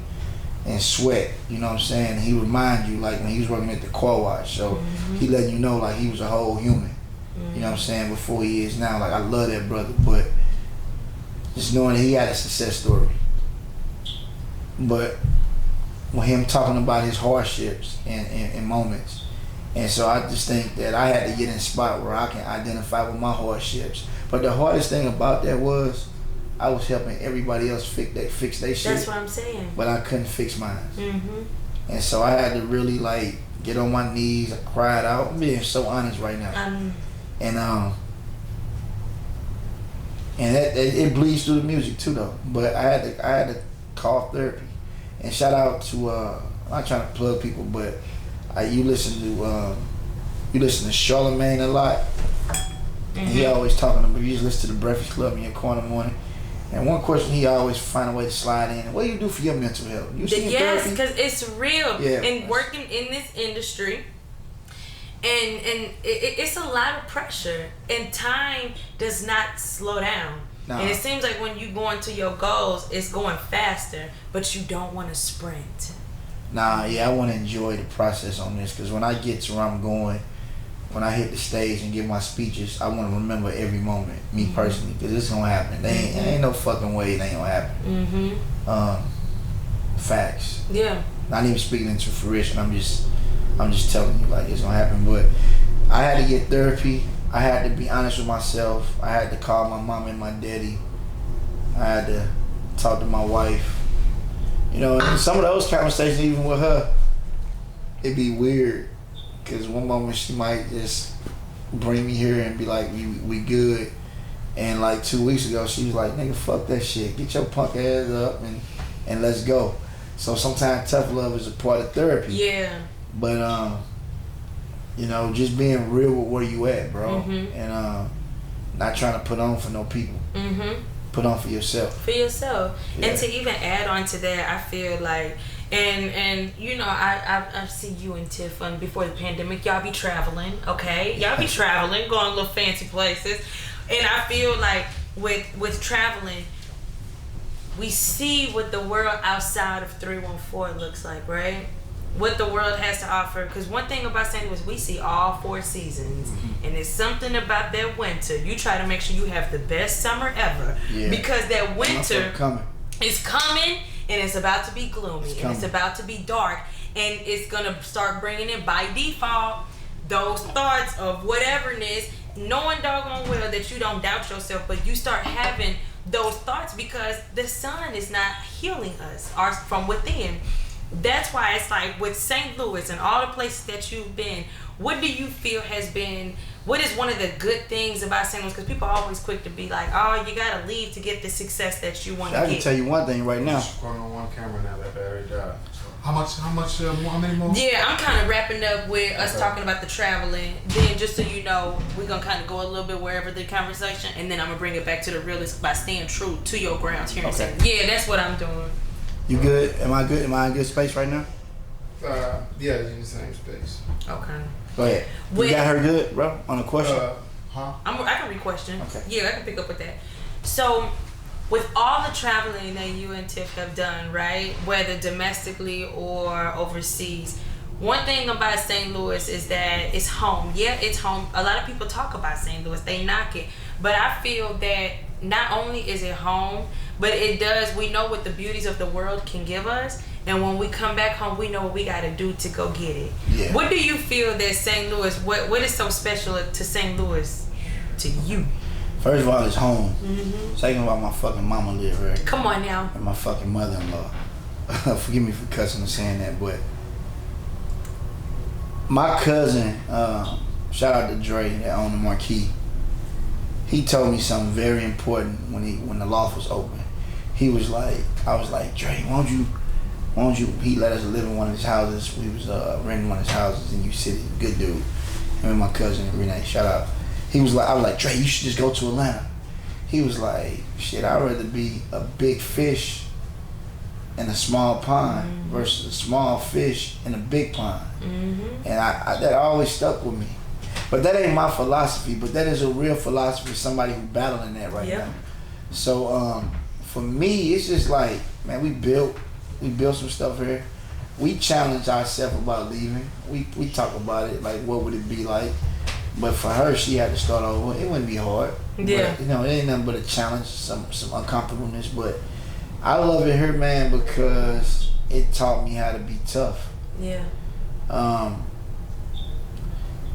sweat. You know what I'm saying? He remind you like when he was working at the car wash, so he letting you know like he was a whole human. You know what I'm saying? Before he is now. Like I love that brother, but just knowing that he had a success story. But when him talking about his hardships and moments. And so I just think that I had to get in a spot where I can identify with my hardships. But the hardest thing about that was I was helping everybody else fix their shit. That's what I'm saying. But I couldn't fix mine. And so I had to really like get on my knees. I cried out. I'm being so honest right now. And that it bleeds through the music too though. But I had to call therapy. And shout out to I'm not trying to plug people, but you listen to Charlemagne a lot. And he always talking about, you just listen to the Breakfast Club in your corner morning. And one question he always find a way to slide in: what do you do for your mental health? You see yes, because it's real. Yeah, and working in this industry, and it's a lot of pressure, and time does not slow down. Nah. And it seems like when you go into your goals, it's going faster, but you don't want to sprint. Nah, yeah, I want to enjoy the process on this, because when I get to where I'm going, when I hit the stage and give my speeches, I want to remember every moment, me personally, because it's going to happen. There ain't no fucking way it ain't going to happen. Facts. Yeah. Not even speaking into fruition. I'm just telling you, like, it's going to happen. But I had to get therapy. I had to be honest with myself. I had to call my mom and my daddy. I had to talk to my wife. And some of those conversations, even with her, it'd be weird. Because one moment she might just bring me here and be like, we good. And like 2 weeks ago, she was like, nigga, fuck that shit. Get your punk ass up and let's go. So sometimes tough love is a part of therapy. Yeah. But, just being real with where you at, bro. And not trying to put on for no people. put on for yourself. For yourself. Yeah. And to even add on to that, I feel like, and you know, I see you and Tiff before the pandemic, y'all be traveling, okay? Y'all be traveling, going little fancy places. And I feel like with traveling, we see what the world outside of 314 looks like, right? What the world has to offer. Because one thing about St. Louis, we see all 4 seasons. And it's something about that winter. You try to make sure you have the best summer ever. Yeah. Because that winter is coming, and it's about to be gloomy. And it's about to be dark. And it's going to start bringing in, by default, those thoughts of whateverness, knowing doggone well that you don't doubt yourself, but you start having those thoughts because the sun is not healing us from within. That's why it's like with St. Louis and all the places that you've been, what do you feel what is one of the good things about St. Louis? Because people are always quick to be like, oh, you got to leave to get the success that you want to get. I can tell you one thing right now. It's going on one camera now, that battery died. How many more? Yeah, I'm kind of wrapping up with us talking about the traveling. Then, just so you know, we're going to kind of go a little bit wherever the conversation, and then I'm going to bring it back to the realist by staying true to your grounds here in St. Louis. Yeah, that's what I'm doing. You good? Am I good? Am I in good space right now? Yeah, in the same space. Okay. Go ahead. You got her good, bro? On a question? I can re-question. Okay. Yeah, I can pick up with that. So, with all the traveling that you and Tiff have done, right, whether domestically or overseas, one thing about St. Louis is that it's home. Yeah, it's home. A lot of people talk about St. Louis. They knock it. But I feel that not only is it home, but we know what the beauties of the world can give us. And when we come back home, we know what we got to do to go get it. Yeah. What do you feel that St. Louis, what is so special to St. Louis to you? First of all, it's home. Second of all, my fucking mama live here. Come on now. And my fucking mother-in-law. Forgive me for cussing and saying that, but my cousin, shout out to Dre that owned the Marquee. He told me something very important when the loft was open. He was like, I was like, Dre, won't you? He let us live in one of his houses. We was renting one of his houses in U City. Good dude. Him and my cousin Renee, shout out. I was like, Dre, you should just go to Atlanta. He was like, shit, I'd rather be a big fish in a small pond versus a small fish in a big pond. And I that always stuck with me. But that ain't my philosophy, but that is a real philosophy for somebody who's battling that right now. So for me, it's just like, man, we built some stuff here. We challenge ourselves about leaving. We talk about it, like what would it be like. But for her, she had to start over. It wouldn't be hard. Yeah. But, it ain't nothing but a challenge, some uncomfortableness. But I love it here, man, because it taught me how to be tough. Yeah.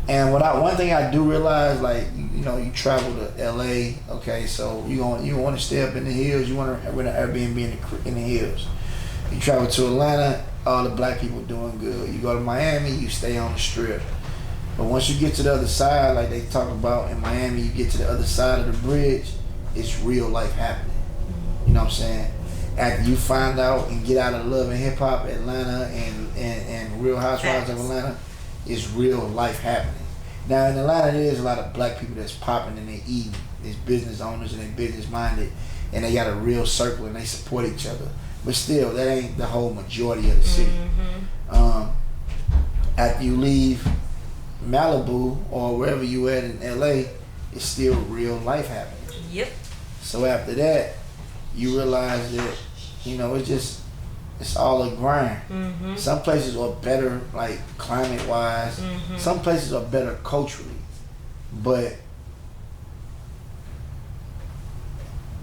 And one thing I do realize, like, you travel to LA, okay, so you want to stay up in the hills, you want to rent an Airbnb in the hills. You travel to Atlanta, all the black people doing good. You go to Miami, you stay on the strip. But once you get to the other side, like they talk about in Miami, you get to the other side of the bridge, it's real life happening. You know what I'm saying? After you find out and get out of Love and Hip Hop Atlanta and Real Housewives of Atlanta, it's real life happening. Now in Atlanta, there's a lot of black people that's popping and they eating. There's business owners and they business minded, and they got a real circle and they support each other. But still, that ain't the whole majority of the city. After you leave Malibu or wherever you at in LA, it's still real life happening. Yep. So after that, you realize that, it's all a grind. Some places are better, like climate wise. Some places are better culturally, but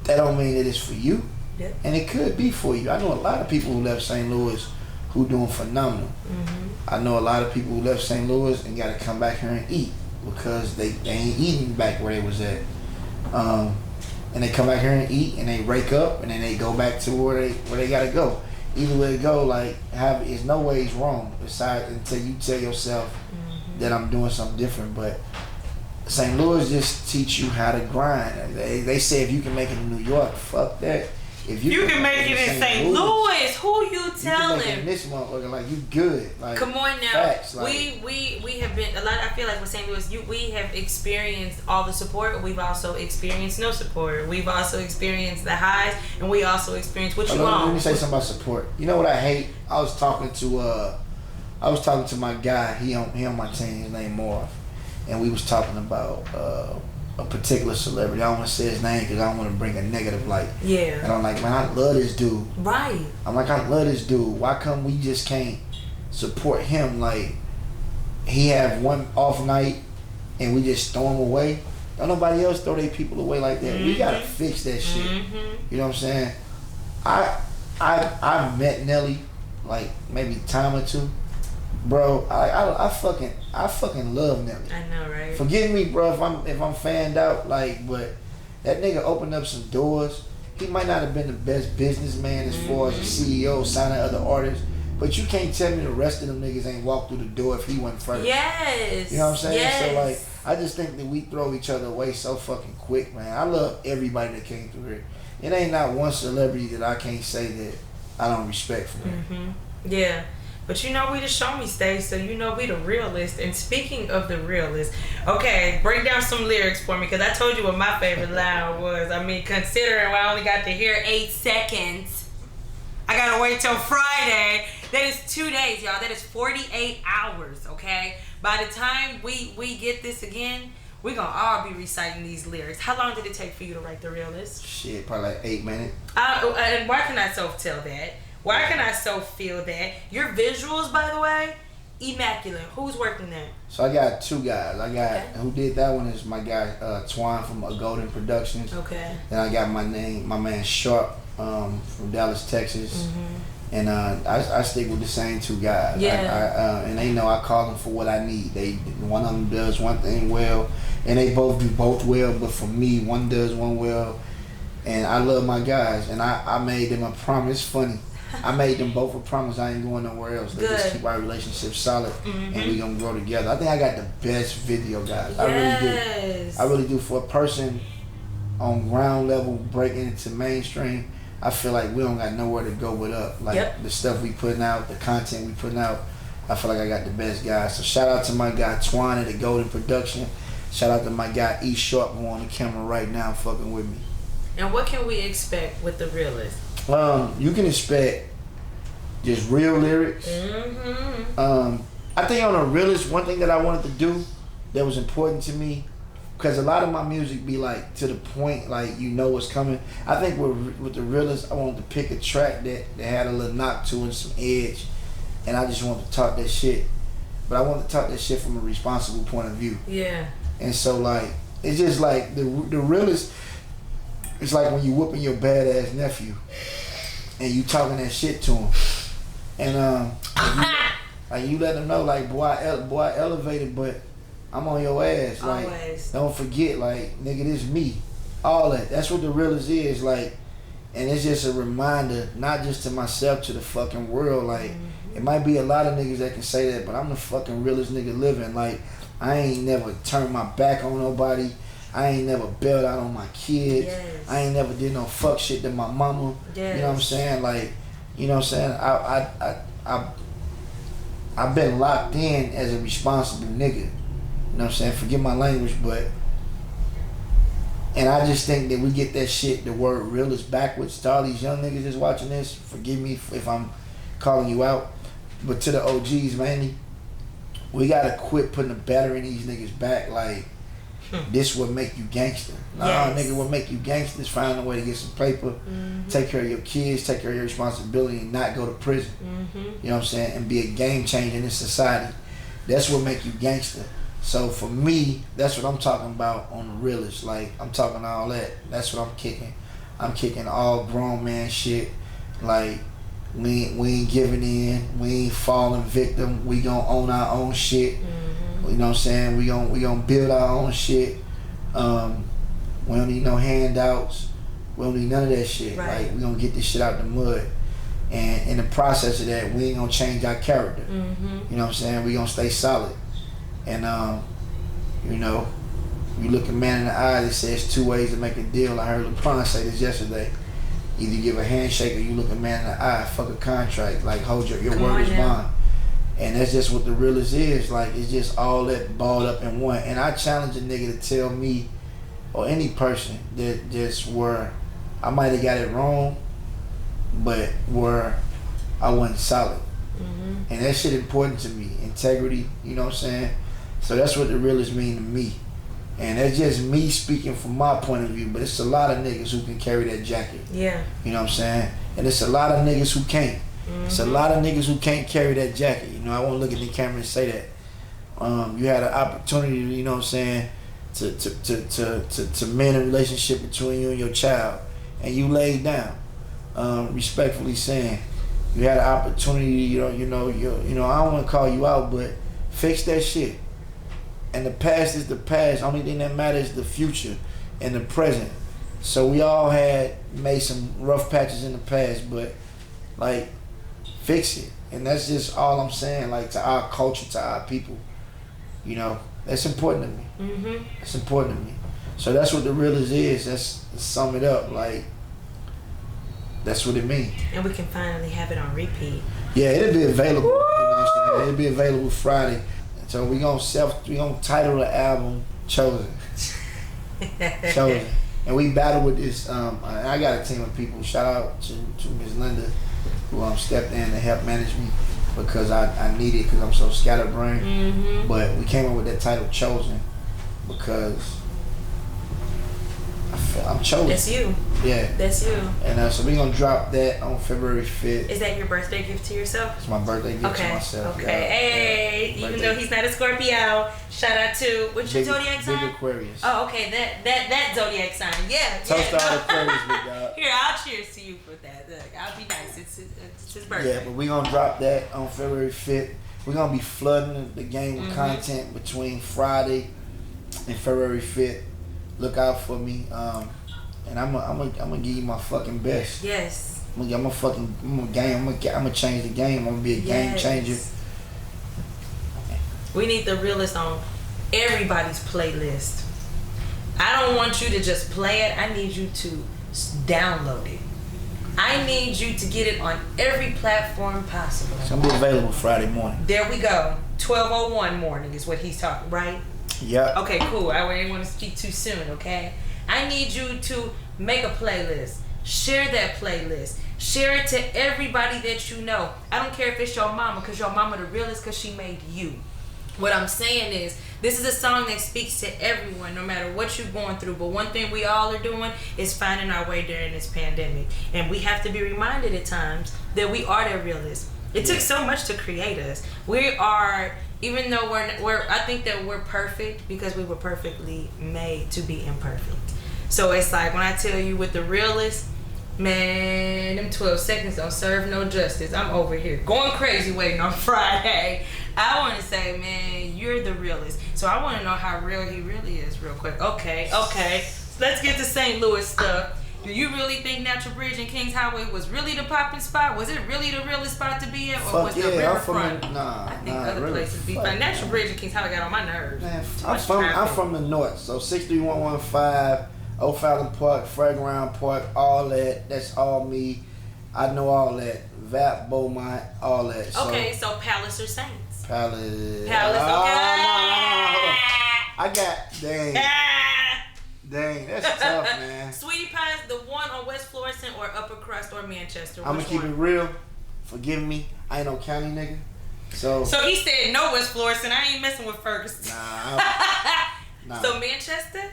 that don't mean that it's for you. Yep. And it could be for you. I know a lot of people who left St. Louis who doing phenomenal. I know a lot of people who left St. Louis and got to come back here and eat because they ain't eating back where they was at. And they come back here and eat and they rake up and then they go back to where they got to go. Either way it go, there's no ways wrong besides until you tell yourself that I'm doing something different. But St. Louis just teach you how to grind. They say if you can make it in New York, fuck that. If If you can make it in St. Louis, who you telling? You can make it in this motherfucker like you good. Like, come on now. Facts, like, we have been a lot. I feel like with St. Louis, we have experienced all the support. We've also experienced no support. We've also experienced the highs, and we also experienced what you want. Let me say something about support. You know what I hate? I was talking to my guy. He on my team. His name Marv, and we was talking about a particular celebrity. I don't want to say his name because I don't want to bring a negative light. Yeah. And I'm like, man, I love this dude. Right. I'm like, I love this dude. Why come we just can't support him? Like, he have one off night and we just throw him away. Don't nobody else throw their people away like that. We gotta fix that shit. You know what I'm saying? I met Nelly like maybe a time or two. Bro, I fucking love Nelly. I know, right? Forgive me, bro, if I'm fanned out, like, but that nigga opened up some doors. He might not have been the best businessman as far as a CEO, signing other artists, but you can't tell me the rest of them niggas ain't walked through the door if he went first. Yes. You know what I'm saying? Yes. So like, I just think that we throw each other away so fucking quick, man. I love everybody that came through here. It ain't not one celebrity that I can't say that I don't respect for it. Yeah. But you know we the show me stage, so you know we the realist. And speaking of the realist, okay, break down some lyrics for me, because I told you what my favorite line was. I mean, considering I only got to hear 8 seconds, I gotta wait till Friday. That is 2 days, y'all. That is 48 hours, okay? By the time we get this again, we gonna all be reciting these lyrics. How long did it take for you to write the realist? Shit, probably like 8 minutes. And why can I self-tell that? Why can I so feel that? Your visuals, by the way, immaculate. Who's working that? So I got 2 guys. Who did that one is my guy Twan from Golden Productions. Okay. Then I got my man Sharp from Dallas, Texas. And I stick with the same 2 guys. Yeah. And they know I call them for what I need. One of them does one thing well, and they both do both well. But for me, one does one well, and I love my guys. And I made them a promise. Funny. I made them both a promise I ain't going nowhere else. They just keep our relationship solid, and we gonna grow together. I think I got the best video guys. Yes. I really do. For a person on ground level breaking into mainstream, I feel like we don't got nowhere to go but up. Like the stuff we putting out, the content we putting out, I feel like I got the best guys. So shout out to my guy Twan at the Golden Production. Shout out to my guy E Sharp, who on the camera right now fucking with me. And what can we expect with the realist? You can expect just real lyrics. I think on the realist, one thing that I wanted to do that was important to me, because a lot of my music be like to the point, like you know what's coming. I think with the realist, I wanted to pick a track that had a little knock to it and some edge, and I just wanted to talk that shit. But I wanted to talk that shit from a responsible point of view. Yeah. And so like, it's just like the realist. It's like when you whooping your badass nephew and you talking that shit to him, and you let him know like, boy, I elevated, but I'm on your ass. Like, always. Don't forget, like, nigga, this me. All that. That's what the realist is, like, and it's just a reminder, not just to myself, to the fucking world. Like, it might be a lot of niggas that can say that, but I'm the fucking realest nigga living. Like, I ain't never turned my back on nobody. I ain't never bailed out on my kids. Yes. I ain't never did no fuck shit to my mama. Yes. You know what I'm saying? Like, you know what I'm saying? I've been locked in as a responsible nigga. You know what I'm saying? Forgive my language, but, and I just think that we get that shit, the word realist, backwards. To all these young niggas that's watching this, forgive me if I'm calling you out, but to the OGs, man, we gotta quit putting the batter in these niggas back. Like, this would make you gangster. Nah, nigga, what make you gangster is find a way to get some paper, take care of your kids, take care of your responsibility, and not go to prison. You know what I'm saying? And be a game changer in this society. That's what make you gangster. So for me, that's what I'm talking about on the realest. Like, I'm talking all that. That's what I'm kicking. I'm kicking all grown man shit. Like, we ain't giving in. We ain't falling victim. We gonna own our own shit. You know what I'm saying? We gonna build our own shit. We don't need no handouts. We don't need none of that shit. Right. Like, we gonna get this shit out the mud. And in the process of that, we ain't gonna change our character. You know what I'm saying? We gonna stay solid. And you know, you look a man in the eye that says 2 ways to make a deal. I heard LeBron say this yesterday. Either you give a handshake or you look a man in the eye. Fuck a contract. Like, hold your Come word on is now. bond. And that's just what the realest is. Like, it's just all that balled up in one. And I challenge a nigga to tell me, or any person, that just where I might have got it wrong, but where I wasn't solid. Mm-hmm. And that shit important to me. Integrity, you know what I'm saying? So that's what the realest mean to me. And that's just me speaking from my point of view, but it's a lot of niggas who can carry that jacket. Yeah. You know what I'm saying? And it's a lot of niggas who can't. Mm-hmm. It's a lot of niggas who can't carry that jacket. You know, I won't look at the camera and say that. You had an opportunity, you know what I'm saying, to mend a relationship between you and your child, and you laid down. Respectfully saying, you had an opportunity. I don't want to call you out, but fix that shit. And the past is the past. Only thing that matters is the future and the present. So we all had made some rough patches in the past, but like, fix it. And that's just all I'm saying, like, to our culture, to our people. You know, that's important to me. Mm-hmm. It's important to me. So that's what the realest is. That's sum it up. Like, that's what it means. And we can finally have it on repeat. Yeah, it'll be available. You know what I'm saying? It'll be available Friday. So we gonna title the album Chosen. Chosen. And we battle with this. I got a team of people. Shout out to Ms. Linda, who stepped in to help manage me because I need it because I'm so scatterbrained. Mm-hmm. But we came up with that title Chosen because I'm chosen. That's you. Yeah. That's you. And so we gonna drop that on February 5th. Is that your birthday gift to yourself? It's my birthday gift to myself. Okay. Yeah. Hey, even though he's not a Scorpio, shout out to what's your zodiac sign? Big Aquarius. Oh, okay. That zodiac sign. Yeah. Toast all Aquarius, big dog. Here, I'll cheers to you for that. Look, I'll be nice. It's his birthday. Yeah, but we gonna drop that on February 5th. We're gonna be flooding the game with content between Friday and February 5th. Look out for me. And I'm gonna give you my fucking best. Yes. I'm gonna change the game. I'm gonna be a game changer. We need the realest on everybody's playlist. I don't want you to just play it. I need you to download it. I need you to get it on every platform possible. It's gonna be available Friday morning. There we go. 12:01 morning is what he's talking, right? Yeah. Okay, cool. I didn't want to speak too soon, okay? I need you to make a playlist. Share that playlist. Share it to everybody that you know. I don't care if it's your mama, because your mama the realest because she made you. What I'm saying is, this is a song that speaks to everyone, no matter what you're going through. But one thing we all are doing is finding our way during this pandemic. And we have to be reminded at times that we are the realest. It took so much to create us. We are, even though I think that we're perfect because we were perfectly made to be imperfect. So it's like when I tell you with the realest, man, them 12 seconds don't serve no justice. I'm over here going crazy waiting on Friday. I want to say, man, you're the realest. So I want to know how real he really is real quick. Okay. Let's get to St. Louis stuff. Do you really think Natural Bridge and Kings Highway was really the popping spot? Was it really the realest spot to be in? Or was the riverfront? I think other places be fun. Natural Bridge and Kings Highway got on my nerves. Man, I'm from the north, so 63115, O'Fallon Park, Fairground Park, all that. That's all me. I know all that. VAP, Beaumont, all that. Okay, so Palace or Saints? Palace. Okay. I got, dang, that's tough, man. Sweetie Pie's the one on West Florissant or Upper Crust or Manchester? I'm gonna keep it real. Forgive me. I ain't no county nigga. So he said no West Florissant. I ain't messing with Ferguson. Nah. So Manchester?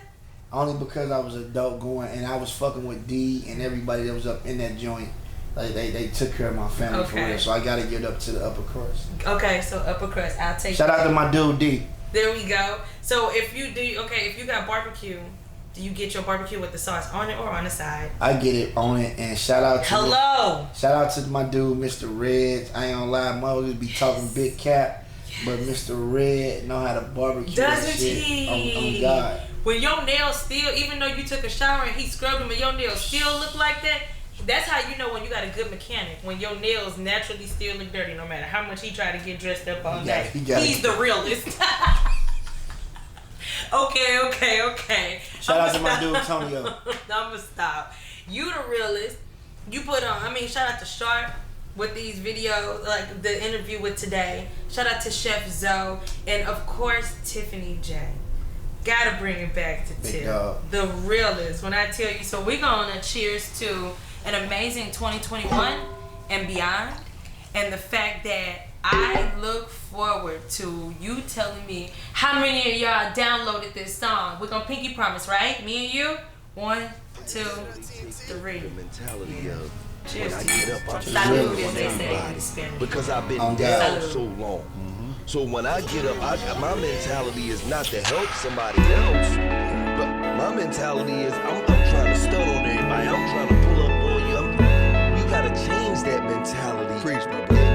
Only because I was adult going and I was fucking with D and everybody that was up in that joint. Like they took care of my family for real. So I gotta get up to the Upper Crust. Okay, so Upper Crust. I'll take Shout out to my dude D. There we go. So if you got barbecue, do you get your barbecue with the sauce on it or on the side? I get it on it, and shout out to shout out to my dude, Mr. Red. I ain't gonna lie, my always be talking big cap, but Mr. Red know how to barbecue. Doesn't that shit. he? On God. When your nails still, even though you took a shower and he scrubbed them, and your nails still look like that, that's how you know when you got a good mechanic. When your nails naturally still look dirty, no matter how much he try to get dressed up all day. He's the realest. Okay. Shout out to my dude Antonio. I'ma stop. You the realest. you put on. I mean, shout out to Sharp with these videos, like the interview with today. Shout out to Chef Zoe, and of course Tiffany J. Gotta bring it back to Tiff, the realest. When I tell you, so we're gonna cheers to an amazing 2021 and beyond, and the fact that I look forward to you telling me how many of y'all downloaded this song. We're gonna pinky promise, right? Me and you. 1, 2, 3. The mentality of cheers when I to get you. up, I Salud, as they just say in Spanish. because I've been down so long. So when I get up, my mentality is not to help somebody else, but my mentality is I'm trying to stun on everybody. I'm trying to pull up on you. You gotta change that mentality. Preach, my brother.